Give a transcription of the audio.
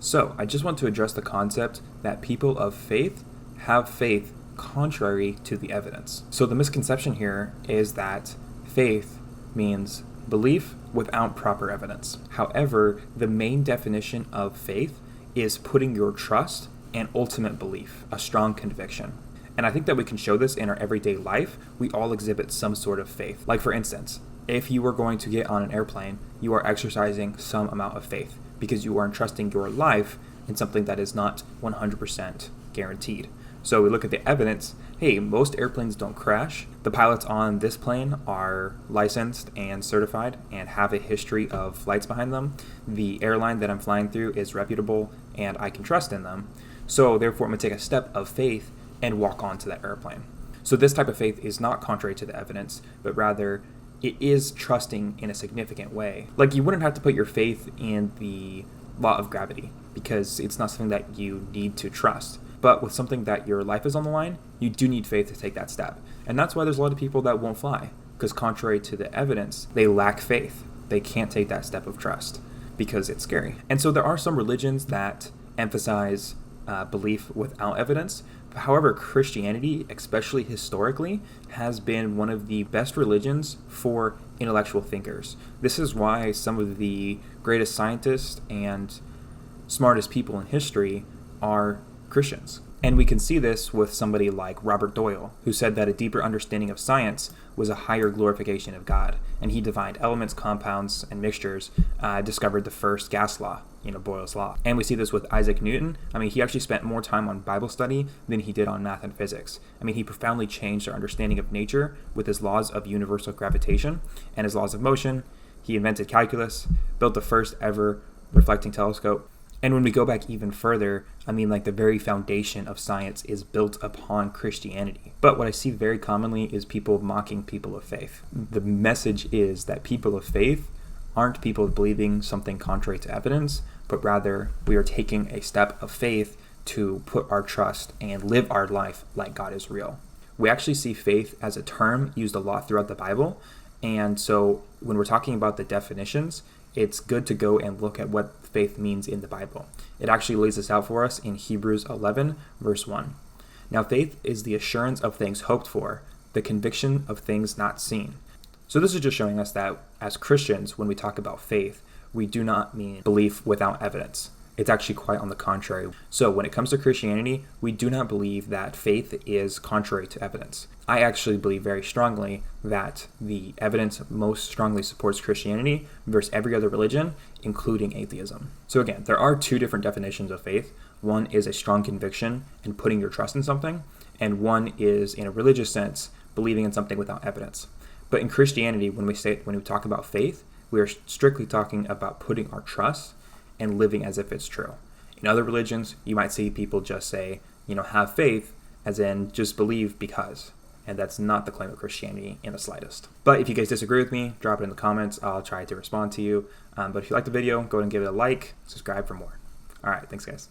So I just want to address the concept that people of faith have faith contrary to the evidence. So the misconception here is that faith means belief without proper evidence. However, the main definition of faith is putting your trust and ultimate belief, a strong conviction. And I think that we can show this in our everyday life. We all exhibit some sort of faith. Like for instance, if you were going to get on an airplane, you are exercising some amount of faith because you are entrusting your life in something that is not 100% guaranteed. So we look at the evidence. Hey, most airplanes don't crash. The pilots on this plane are licensed and certified and have a history of flights behind them. The airline that I'm flying through is reputable and I can trust in them. So therefore, I'm going to take a step of faith and walk onto that airplane. So this type of faith is not contrary to the evidence, but rather it is trusting in a significant way. Like you wouldn't have to put your faith in the law of gravity because it's not something that you need to trust. But with something that your life is on the line, you do need faith to take that step. And that's why there's a lot of people that won't fly, because contrary to the evidence, they lack faith. They can't take that step of trust because it's scary. And so there are some religions that emphasize belief without evidence. However, Christianity, especially historically, has been one of the best religions for intellectual thinkers. This is why some of the greatest scientists and smartest people in history are Christians. And we can see this with somebody like Robert Doyle, who said that a deeper understanding of science was a higher glorification of God. And he defined elements, compounds, and mixtures, discovered the first gas law, Boyle's law. And we see this with Isaac Newton. He actually spent more time on Bible study than he did on math and physics. He profoundly changed our understanding of nature with his laws of universal gravitation and his laws of motion. He invented calculus, built the first ever reflecting telescope. And when we go back even further, the very foundation of science is built upon Christianity. But what I see very commonly is people mocking people of faith. The message is that people of faith aren't people believing something contrary to evidence, but rather we are taking a step of faith to put our trust and live our life like God is real. We actually see faith as a term used a lot throughout the Bible. And so when we're talking about the definitions, it's good to go and look at what faith means in the Bible. It actually lays this out for us in Hebrews 11, verse 1. Now faith is the assurance of things hoped for, the conviction of things not seen. So this is just showing us that as Christians, when we talk about faith, we do not mean belief without evidence. It's actually quite on the contrary. So when it comes to Christianity, we do not believe that faith is contrary to evidence. I actually believe very strongly that the evidence most strongly supports Christianity versus every other religion, including atheism. So again, there are two different definitions of faith. One is a strong conviction and putting your trust in something, and one is, in a religious sense, believing in something without evidence. But in Christianity, when we talk about faith, we are strictly talking about putting our trust and living as if it's true. In other religions, you might see people just say, have faith, as in just believe because. And that's not the claim of Christianity in the slightest. But if you guys disagree with me, drop it in the comments. I'll try to respond to you. But if you like the video, go ahead and give it a like, subscribe for more. All right, thanks guys.